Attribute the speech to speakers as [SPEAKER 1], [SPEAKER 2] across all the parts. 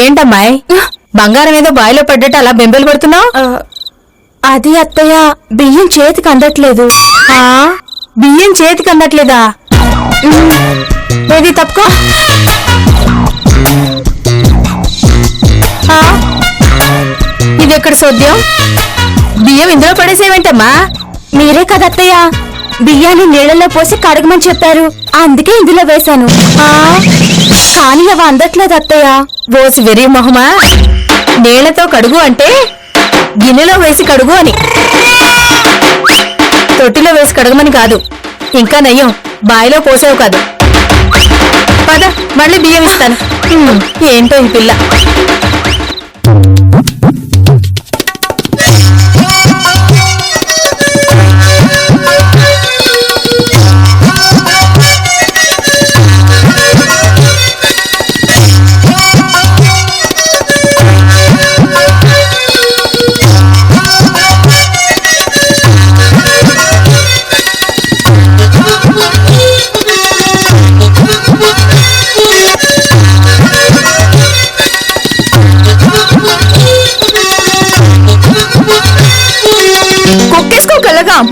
[SPEAKER 1] ఏంటమ్మాయి బంగారం ఏదో బాయిలో పడ్డట్టు అలా బెంబేలు పడుతున్నావు?
[SPEAKER 2] అది అత్తయ్య, బియ్యం చేతికి అందట్లేదు.
[SPEAKER 1] బియ్యం చేతికి అందట్లేదా? ఏది తప్పుకో. ఇది ఎక్కడ సోద్యం? బియ్యం ఇందులో పడేసేవేంటమ్మా?
[SPEAKER 2] మీరే కదా అత్తయ్య బియ్యాన్ని నీళ్ళలో పోసి కడగమని చెప్పారు, అందుకే ఇందులో వేశాను. కానీ అవి అందట్లేదు అత్తయ్య.
[SPEAKER 1] ఓసి వెరీ మొహమా, నీళ్లతో కడుగు అంటే గిన్నెలో వేసి కడుగు అని, తొట్టిలో వేసి కడగమని కాదు. ఇంకా నయ్యం బాయిలో పోసావు కాదు. పద మళ్ళీ బియ్యం ఇస్తాను. ఏంటో ఈ పిల్ల.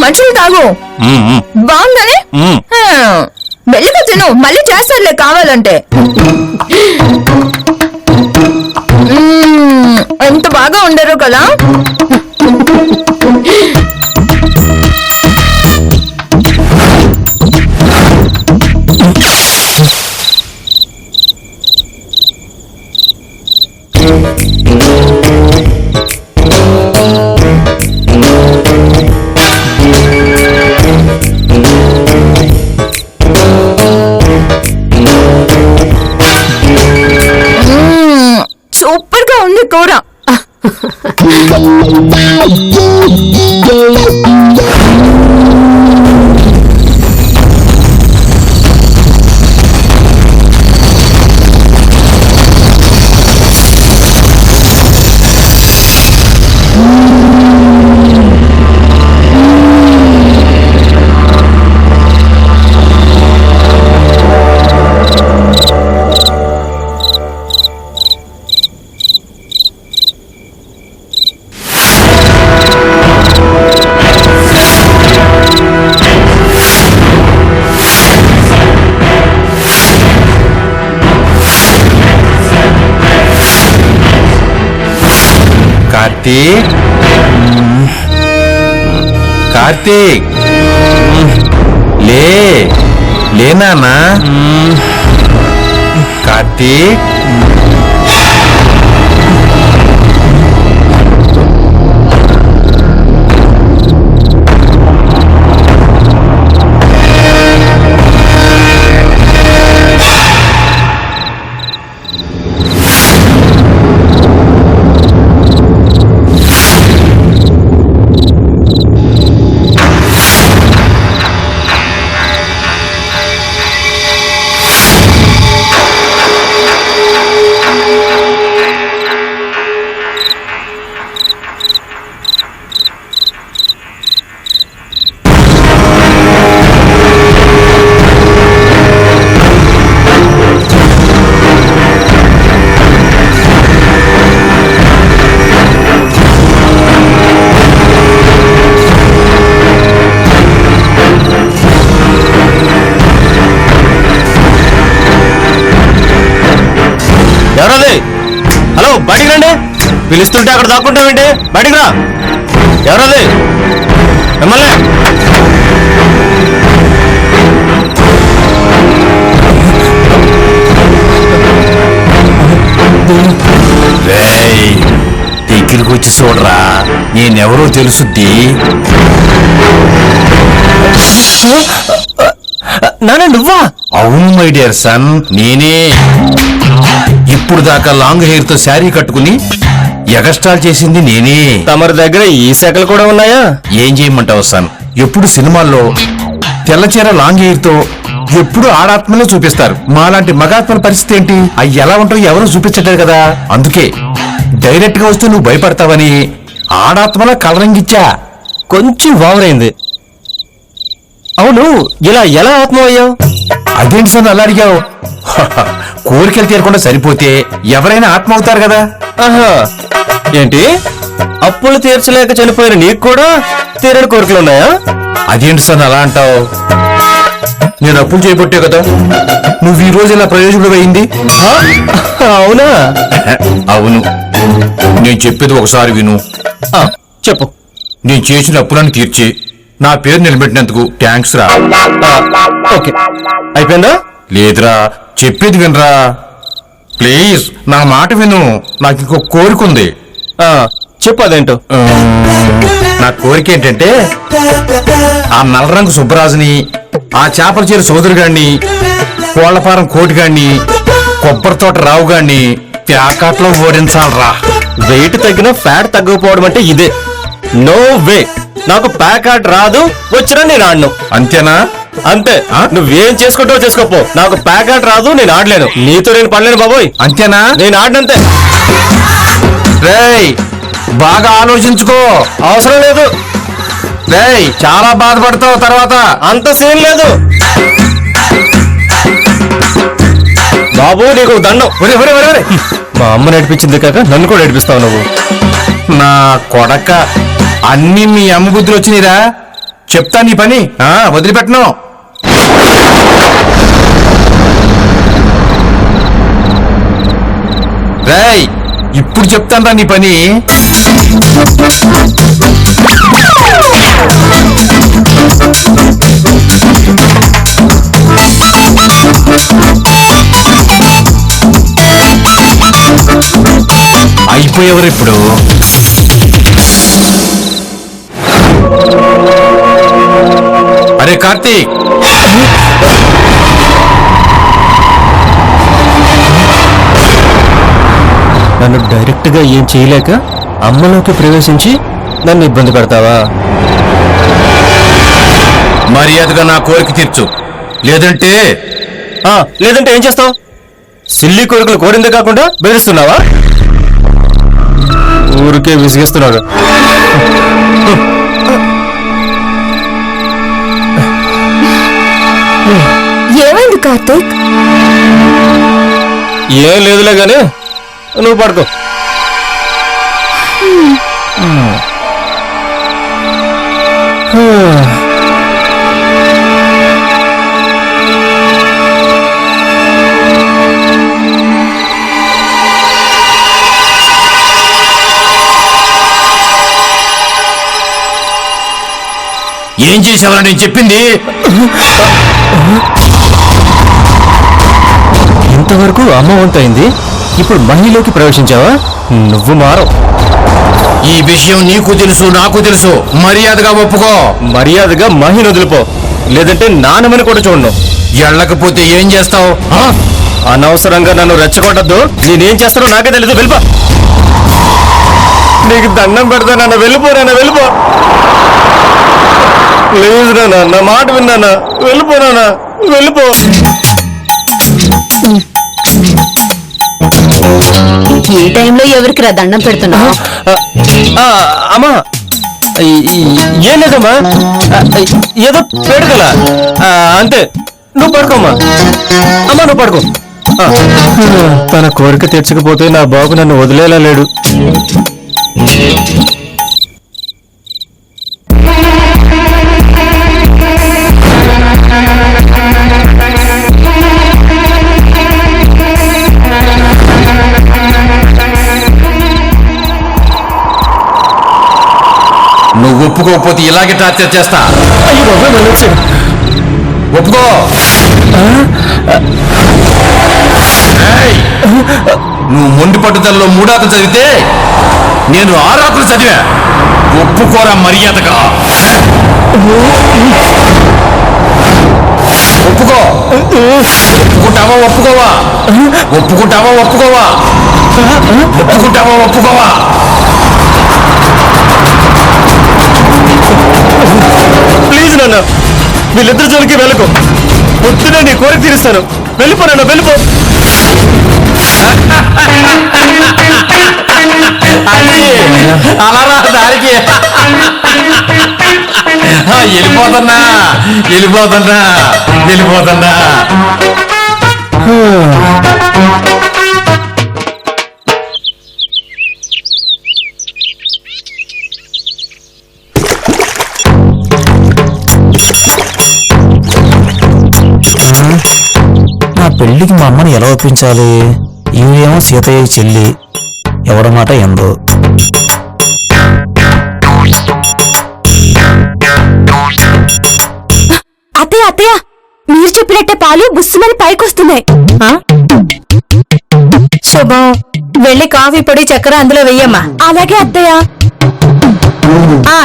[SPEAKER 2] మంచిగా తాగు. బాగుందని మెల్లిగా తిను, మళ్ళీ చేస్తారులే కావాలంటే. ఎంత బాగా ఉండరు కదా. సూపర్ గా ఉంది కూర.
[SPEAKER 3] కార్తీక్, కార్తీక్ లేనా? కార్తీక్ ఎవరది? హలో, బయటికి రండి. పిలుస్తుంటే అక్కడ దాక్కుంటావేంటి? బయటికి రా. ఎవరది? మిమ్మల్ని
[SPEAKER 4] చూడరా, నేనెవరో తెలుసుద్ది.
[SPEAKER 3] నాన్న నువ్వా?
[SPEAKER 4] అవును మై డియర్ సన్, నేనే. ఇప్పుడు దాకా లాంగ్ హెయిర్ తో శారీ కట్టుకుని ఎగస్ట్రాల్ చేసింది నేనే.
[SPEAKER 3] తమరి దగ్గర ఈ శాఖలు కూడా ఉన్నాయా?
[SPEAKER 4] ఏం చేయమంటావు సన్, ఎప్పుడు సినిమాల్లో తెల్లచీర లాంగ్ హెయిర్ తో ఎప్పుడు ఆడాత్మనే చూపిస్తారు. మాలాంటి మగాత్మల పరిస్థితి ఏంటి? అవి ఎలా ఉంటావు ఎవరు చూపించట్లేదు కదా. అందుకే డైరెక్ట్ గా వస్తే నువ్వు భయపడతావని ఆడాత్మలా కలరింగ్ ఇచ్చా.
[SPEAKER 3] కొంచెం ఓవరైంది. అవును, ఇలా ఎలా ఆత్మయ్యావు?
[SPEAKER 4] అదేంటి సన్ అలా అడిగావు? కోరికలు తీరకుండా సరిపోతే ఎవరైనా ఆత్మ అవుతారు కదా.
[SPEAKER 3] ఆహా, ఏంటి అప్పులు తీర్చలేక చనిపోయిన నీకు కూడా తీరని కోరికలు ఉన్నాయా?
[SPEAKER 4] అదేంటి సన్ అలా అంటావు? నేను అప్పులు చేయబట్టే కదా నువ్వు ఈ రోజు ఇలా ప్రయోజకుడు అయింది.
[SPEAKER 3] అవునా?
[SPEAKER 4] అవును, నేను చెప్పేది ఒకసారి విను.
[SPEAKER 3] చెప్పు.
[SPEAKER 4] నేను చేసిన అప్పులను తీర్చి నా పేరు నిలబెట్టినందుకు థ్యాంక్స్ రా.
[SPEAKER 3] ఓకే, అయిపోయిందా?
[SPEAKER 4] లేదురా, చెప్పేది వినరా ప్లీజ్. నా మాట విను, నాకు ఇంకో కోరిక ఉంది.
[SPEAKER 3] చెప్పు, అదేంటో.
[SPEAKER 4] నా కోరిక ఏంటంటే ఆ నల్లరంగు సుబ్బరాజుని, ఆ చేపల చీర సోదరు గాడిని, కోళ్లపారం కోటిగాడిని, కొబ్బరి తోట రావు గాడిని ప్యాకాట్లో ఓడించాలరా.
[SPEAKER 3] వెయిట్ తగ్గిన ఫ్యాట్ తగ్గకపోవడం అంటే ఇదే. నో వే, నాకు ప్యాకాట్ రాదు, వచ్చినా నేను ఆడను.
[SPEAKER 4] అంతేనా?
[SPEAKER 3] అంతే. నువ్వేం చేసుకుంటావో చేసుకోపో, నాకు ప్యాకాట్ రాదు, నేను ఆడలేను. నీతో నేను పడలేను బాబోయ్.
[SPEAKER 4] అంతేనా?
[SPEAKER 3] నేను ఆడనంతే.
[SPEAKER 4] రేయ్, బాగా ఆలోచించుకో.
[SPEAKER 3] అవసరం లేదు.
[SPEAKER 4] రేయ్, చాలా బాధపడతావు తర్వాత.
[SPEAKER 3] అంత సీన్ లేదు బాబు, నీకు దండం.
[SPEAKER 4] ఒరే, ఒరే, ఒరే, ఒరే.
[SPEAKER 3] మా అమ్మ నడిపించింది కాక నన్ను కూడా నడిపిస్తావు నువ్వు.
[SPEAKER 4] నా కొడక, అన్ని మీ అమ్మ బుద్ధులు వచ్చినాయిరా. చెప్తా నీ పని, వదిలిపెట్టను. రేయ్, ఇప్పుడు చెప్తాను నీ పని. అయిపోయేవారు ఇప్పుడు. అరే కార్తీక్,
[SPEAKER 3] నన్ను డైరెక్ట్ గా ఏం చేయలేక అమ్మలోకి ప్రవేశించి నన్ను ఇబ్బంది పెడతావా?
[SPEAKER 4] మర్యాదగా నా కోరిక తీర్చు, లేదంటే
[SPEAKER 3] లేదంటే ఏం చేస్తావు? సిల్లి కోరికలు కోరిందే కాకుండా బెదిరిస్తున్నావా? ఊరికే విసిగిస్తున్నాడు.
[SPEAKER 2] ఏమైంది కార్తీక్?
[SPEAKER 3] ఏం లేదులే గాని నువ్వు పడుకో.
[SPEAKER 4] ఏం చేసావరా నేను చెప్పింది?
[SPEAKER 3] ఇంతవరకు అమ్మ వంతైంది, ఇప్పుడు మహిళలోకి ప్రవేశించావా? నువ్వు మారవు.
[SPEAKER 4] ఈ విషయం నీకు తెలుసు, నాకు తెలుసు. మర్యాదగా ఒప్పుకో.
[SPEAKER 3] మర్యాదగా మహిళ వదిలిపో, లేదంటే నానమని కూడా చూడను.
[SPEAKER 4] ఎళ్ళకపోతే ఏం చేస్తావు?
[SPEAKER 3] అనవసరంగా నన్ను రెచ్చగొట్టద్దు. నేనేం చేస్తానో నాకే తెలీదు. వెళ్ళిపో. నీకు దండం పెడతా, నన్ను వెళ్ళిపో. వెళ్ళిపో ప్లీజ్ నాన్న, నా మాట విన్నానా? వెళ్ళిపోనా, వెళ్ళిపో.
[SPEAKER 1] ఈ టైంలో ఎవరికి రా దండం పెడుతున్నావు?
[SPEAKER 3] అమ్మా, ఏం లేదమ్మా, ఏదో పేడుకలా అంతే. నువ్వు పడుకోమ్మా. అమ్మా, నువ్వు పడుకో. తన కోరిక తీర్చకపోతే నా బాబు నన్ను వదిలేలా లేడు.
[SPEAKER 4] నువ్వు ఒప్పుకోకపోతే ఇలాగే టార్చర్ చేస్తా. ఒప్పుకో. నువ్వు మొండి పట్టుదలలో మూడాకు చదివితే నేను 6 రాత్రులు చదివా. ఒప్పుకోరా మర్యాదగా. ఒప్పుకో. ఒప్పుకుంటావా ఒప్పుకోవా? ఒప్పుకుంటావా ఒప్పుకోవా? ఒప్పుకుంటావా ఒప్పుకోవా?
[SPEAKER 3] ప్లీజ్ నాన్న, వీళ్ళిద్దరి జోలికి వెళ్ళకు. పొద్దునే నీ కోరిక తీరుస్తాను. వెళ్ళిపో నాన్న, వెళ్ళిపో.
[SPEAKER 4] అలా రా దారికి. వెళ్ళిపోతున్నా వెళ్ళిపోతున్నా వెళ్ళిపోతున్నా.
[SPEAKER 5] నా పెళ్లికి మా అమ్మని ఎలా ఒప్పించాలి? ఈవిడేమో సీతయ్య చెల్లి, ఎవడ మాట ఎందో.
[SPEAKER 2] అత్తయ్య అత్తయ్య, మీరు చెప్పినట్టే పాలు బుస్సుమని పైకొస్తున్నాయి.
[SPEAKER 1] ఆ? శుభం, వెళ్ళి కాఫీ పొడి చక్కెర అందులో వెయ్యమ్మా.
[SPEAKER 2] అలాగే అత్తయ్య.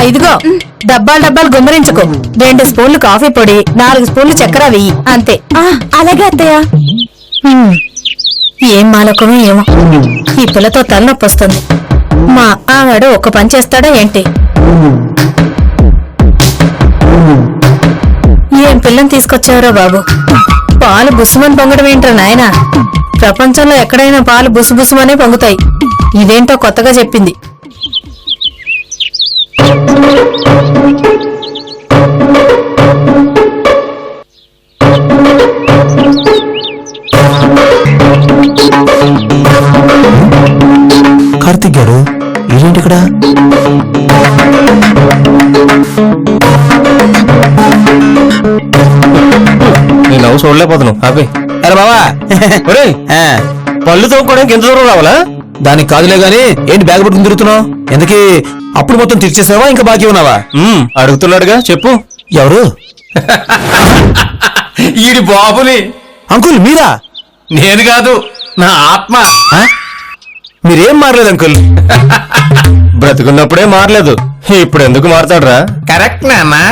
[SPEAKER 1] ఇదిగో డబ్బాలు డబ్బాలు గుమ్మరించుకో. 2 స్పూన్లు కాఫీ పొడి, 4 స్పూన్లు చక్కెర వెయ్యి, అంతే.
[SPEAKER 2] అలాగే అత్తయ్య.
[SPEAKER 1] ఏం మాలకమో ఏమో, ఈ పిల్లతో తలనొప్పి వస్తుంది. మా ఆవాడు ఒక్క పని చేస్తాడా ఏంటి? ఏం పిల్లని తీసుకొచ్చావురా బాబు? పాలు బుస్సుమని పొంగడం ఏంట్రా నాయనా? ప్రపంచంలో ఎక్కడైనా పాలు బుసుబుసుమనే పొంగుతాయి. ఇదేంటో కొత్తగా చెప్పింది.
[SPEAKER 5] కార్తిక్ గారు ఇదేంటి ఇక్కడ?
[SPEAKER 3] నేను నవ్వు చూడలేకపోతున్నాను. అబ్బే
[SPEAKER 5] అరే బావా,
[SPEAKER 3] ఒరేయ్, పళ్ళు తోముకోవడానికి ఎంత దూరం రావాలా?
[SPEAKER 5] దానికి కాదులే గాని ఏంటి బ్యాగ్ పట్టుకుని తిరుగుతున్నావు? ఎందుకీ అప్పుడు మొత్తం తీర్చేసావా, ఇంకా బాకీ ఉన్నావా?
[SPEAKER 3] అడుగుతున్నాడుగా, చెప్పు.
[SPEAKER 5] ఎవరు?
[SPEAKER 4] ఈడి బాబుని.
[SPEAKER 5] అంకుల్ మీరా?
[SPEAKER 4] నేను కాదు, నా ఆత్మ.
[SPEAKER 5] మీరేం మారలేదు అంకుల్.
[SPEAKER 3] బ్రతుకున్నప్పుడే మారలేదు, ఇప్పుడు ఎందుకు మారతాడ్రా?
[SPEAKER 4] కరెక్ట్ నాన్నా.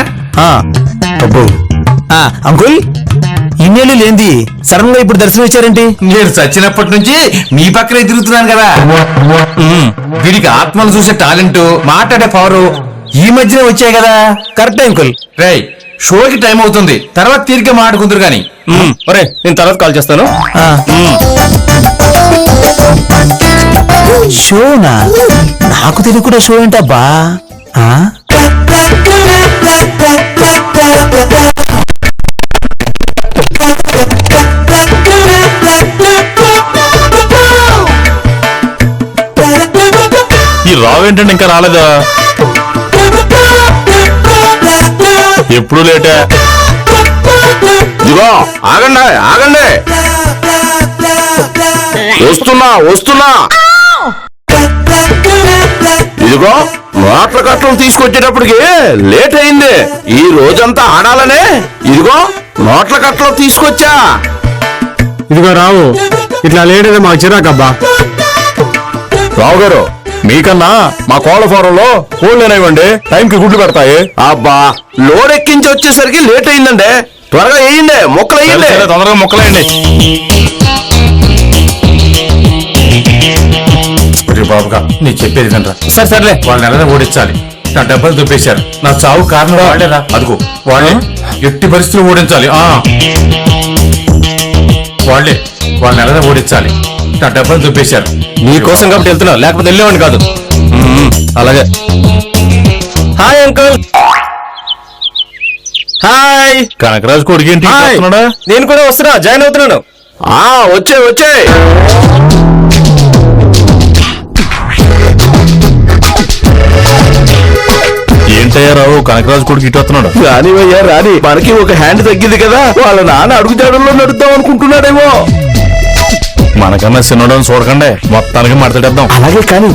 [SPEAKER 5] అబ్బో. అంకుల్, ఇన్నేళ్ళు లేంది సడన్ గా ఇప్పుడు దర్శనం ఇచ్చారేంటి?
[SPEAKER 4] నేను చచ్చినప్పటి నుంచి మీ పక్కనే తిరుగుతున్నాను కదా. వీడికి ఆత్మను చూసే టాలెంట్, మాట్లాడే పవరు ఈ మధ్యనే వచ్చాయి కదా.
[SPEAKER 5] Correct uncle.
[SPEAKER 4] రేయ్, షోకి టైం అవుతుంది, తర్వాత తీరిక మాట్లాడుకుందరు గాని.
[SPEAKER 3] ఒరే, నేను తర్వాత కాల్ చేస్తాను.
[SPEAKER 5] షోనా? నాకు తెలియకుండా షో ఏంటబ్బా?
[SPEAKER 3] ఈ రావేంటండి ఇంకా రాలేదా? ఎప్పుడు లేటే?
[SPEAKER 6] ఇదిగో ఆగండి ఆగండి, వస్తున్నా వస్తున్నా. ఇదిగో నోట్ల కట్టలు తీసుకొచ్చేటప్పటికి లేట్ అయింది. ఈ రోజంతా ఆడాలనే ఇదిగో నోట్ల కట్టలు తీసుకొచ్చా.
[SPEAKER 3] ఇదిగో రావు, ఇట్లా లేడేది మాకు చిరాకబ్బా. రావు గారు, మీకన్నా మా కోళ్ళ ఫారంలో కోళ్ళేనివ్వండి, టైంకి గుడ్లు పెడతాయి.
[SPEAKER 6] అబ్బా, లోడ్ ఎక్కించి వచ్చేసరికి లేట్ అయిందండి. త్వరగా వేయండి, మొక్కలు వేయండి.
[SPEAKER 3] తొందరగా మొక్కలేయండి.
[SPEAKER 4] బాబుగా నీ చెప్పేది వినరా.
[SPEAKER 3] సరే సర్లే.
[SPEAKER 4] వాళ్ళని ఎలా ఓడించాలి? నా డబ్బులు దుబ్బేశారు, నా చావు కారణం వాళ్ళేరా. అదుగో వాళ్ళే, ఎట్టి పరిస్థితులు ఓడించాలి. వాళ్ళని ఎలా ఓడించాలి? నా డబ్బులు దుబ్బేశారు.
[SPEAKER 3] నీకోసం కాబట్టి వెళ్తున్నా, లేకపోతే వెళ్ళేవాడిని కాదు. అలాగే. Hi uncle. హాయ్. కనకరాజు కొడుకు ఏంటి వస్తున్నాడా? నేను కూడా వస్తున్నా, జాయిన్ అవుతున్నాను.
[SPEAKER 6] వచ్చే వచ్చే.
[SPEAKER 3] ఏంటయ్యా రావు, కనకరాజు కొడుకు ఇటు వస్తున్నాడు?
[SPEAKER 6] రానివయ్యా రాని, మనకి ఒక హ్యాండ్ తగ్గింది కదా. వాళ్ళ నాన్న అడుగుజాడల్లో నడుద్దాం అనుకుంటున్నాడేమో.
[SPEAKER 3] మనకన్నా చిన్నడం చూడకండి, మొత్తానికి మడతేద్దాం.
[SPEAKER 6] అలాగే కానీ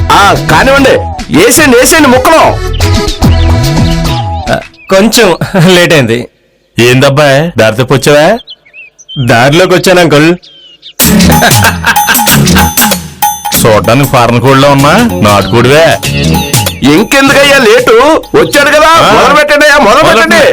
[SPEAKER 6] కానివ్వండి, వేసేయండి వేసేయండి ముక్కలు.
[SPEAKER 3] కొంచెం లేట్ అయింది. ఏందబ్బాయ్, దారి తప్పొచ్చావా? దారిలోకి వచ్చాను అంకుల్. చూడడానికి ఫారెన్ కోడిలో ఉన్నా నాటుకోడివే.
[SPEAKER 6] ఇంకెందుకయ్యా లేటు? వచ్చాడు కదా, మొదలు పెట్టండి అయ్యా, మొదలు పెట్టండి.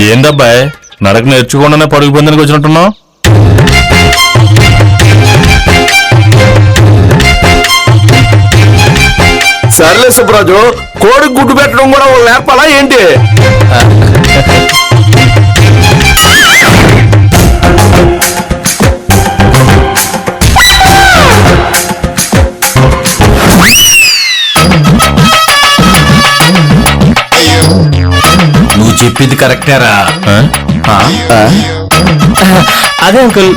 [SPEAKER 3] ఏందబ్బాయ్ నడక నేర్చుకోకుండానే పరుగు పందానికి వచ్చినట్టున్నావు?
[SPEAKER 6] సర్లే సుబ్రాజు, కోడి గుడ్డు పెట్టడం కూడా వాళ్ళు నేర్పాలా ఏంటి?
[SPEAKER 4] నువ్వు చెప్పింది కరెక్టేరా.
[SPEAKER 5] అదే అంకుల్,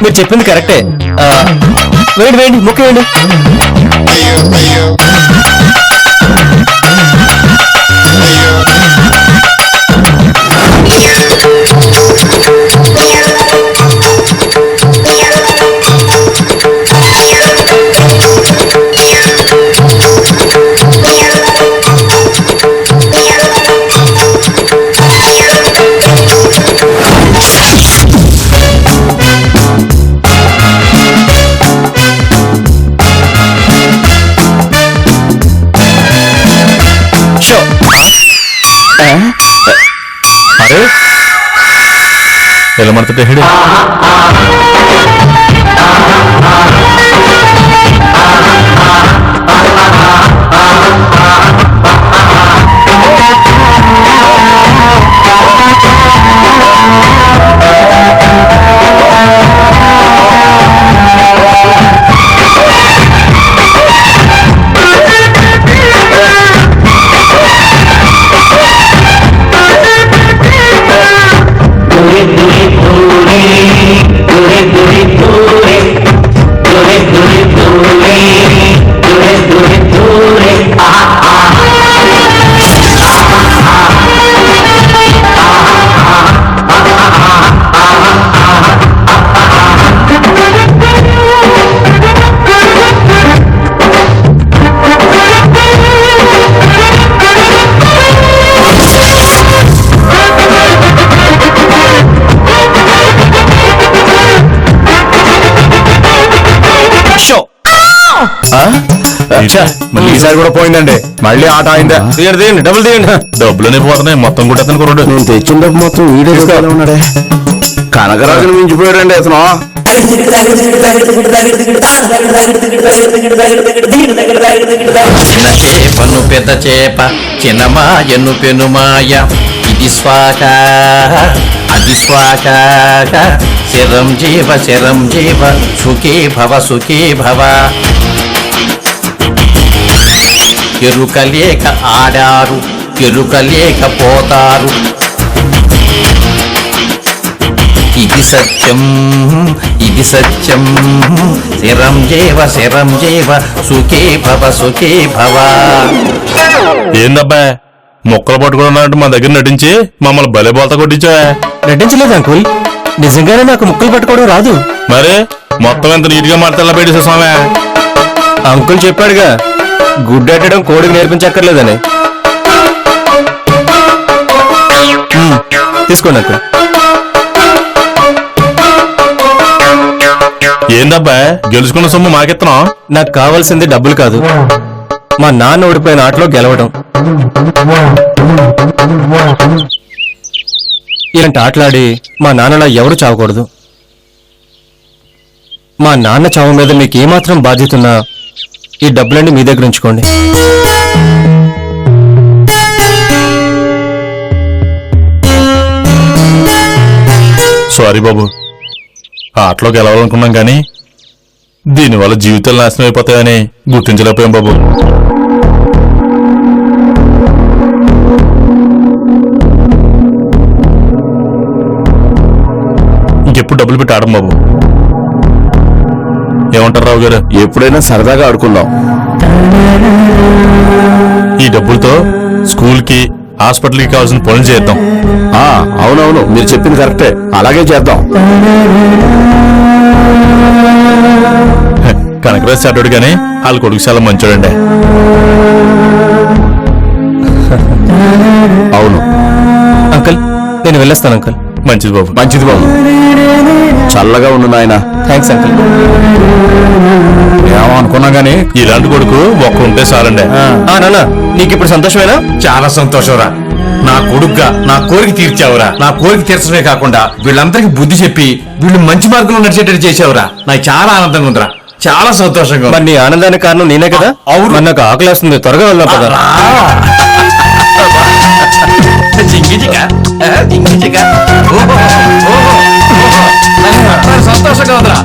[SPEAKER 5] మీరు చెప్పింది కరెక్టే. వేయండి వేయండి, ముక్క వేయండి.
[SPEAKER 3] అరే ఎలా మడతటే హెడ్
[SPEAKER 4] మళ్ళీ ఈసారి కూడా పోయిందండి. మళ్ళీ ఆట అయిందా? తీయండి, డబ్బులు తీయండి.
[SPEAKER 3] డబ్బులనే పోతున్నాయి మొత్తం కూడా అతను కొరడు.
[SPEAKER 6] నేను తెచ్చిన డబ్బు మొత్తం వీడియో ఉన్నాడే. కనకరాజును మించిపోయాడండి అతను.
[SPEAKER 7] చిన్న చేపను పెద్ద చేప, చిన్నమాయను పెనుమాయ, ఇది స్వాక అది స్వాక, శరం జీవ సుఖీ భవ. ఎరుకలేక ఆడారు, ఎరుకలేక పోతారు, ఇది సత్యం శరం జీవ సుఖీ భవ.
[SPEAKER 3] ఏందబ్బా మొక్కలు పట్టుకున్నట్టు మా దగ్గర నటించి మమ్మల్ని భలే బోల్తా కొట్టించా?
[SPEAKER 5] నటించలేదు అంకుల్, నిజంగానే నాకు ముక్కలు పట్టుకోవడం రాదు.
[SPEAKER 3] మరి మొత్తం ఎంత నీట్ గా మాట్లాడాల పెట్టేసా స్వామి.
[SPEAKER 5] అంకుల్ చెప్పాడుగా, గుడ్డెట్టడం కోడికి నేర్పించక్కర్లేదని. తీసుకోండి అంకుల్.
[SPEAKER 3] ఏందబ్బా గెలుచుకున్న సొమ్ము మాకెత్తనం?
[SPEAKER 5] నాకు కావాల్సింది డబ్బులు కాదు, మా నాన్న ఓడిపోయిన ఆటలో గెలవడం.
[SPEAKER 3] ఇలాంటి ఆటలాడి మా నాన్నలా ఎవరు చావకూడదు. మా నాన్న చావు మీద మీకు ఏమాత్రం బాధ్యత ఉన్నా ఈ డబ్బులన్నీ మీ దగ్గర ఉంచుకోండి.
[SPEAKER 8] సారీ బాబు, ఆటలో గెలవాలనుకున్నాం కానీ దీనివల్ల జీవితాలు నాశనం అయిపోతాయని గుర్తించలేకపోయాం బాబు. ఇంకెప్పుడు డబ్బులు పెట్టి ఆడం బాబు. ఏమంటారు రావు గారు?
[SPEAKER 6] ఎప్పుడైనా సరదాగా ఆడుకుందాం.
[SPEAKER 8] ఈ డబ్బులతో స్కూల్కి హాస్పిటల్కి కావాల్సిన పనులు చేద్దాం.
[SPEAKER 6] అవునవును, మీరు చెప్పింది కరెక్టే, అలాగే చేద్దాం.
[SPEAKER 8] కనకరాజు చెడ్డాడు కానీ వాళ్ళ కొడుకు చాలా మంచోడండి.
[SPEAKER 6] అవును
[SPEAKER 3] అంకుల్, నేను వెళ్ళొస్తాను అంకుల్.
[SPEAKER 8] మంచిది బాబు.
[SPEAKER 6] మంచిది బాబు, చల్లగా ఉండు నాయన.
[SPEAKER 3] Thanks uncle.
[SPEAKER 8] ఏమో అనుకున్నా గానీ ఇలాంటి కొడుకు ఒక్క ఉంటే చాలండి.
[SPEAKER 3] నాన్న, నీకు ఇప్పుడు సంతోషమేనా?
[SPEAKER 4] చాలా సంతోషంరా. నా కొడుగ్గా నా కోరిక తీర్చావురా. నా కోరిక తీర్చడమే కాకుండా వీళ్ళందరికీ బుద్ధి చెప్పి వీళ్ళు మంచి మార్గంలో నడిచేటట్టు చేసావురా. నాకు చాలా ఆనందంగా ఉందిరా, చాలా సంతోషంగా.
[SPEAKER 3] మరి నీ ఆనందానికి కారణం నేనే కదా.
[SPEAKER 4] అవును.
[SPEAKER 3] మరి నాకు ఆకలేస్తుంది, త్వరగా వెళ్దాం కదా.
[SPEAKER 4] సంతోషంగా ఉందిరా.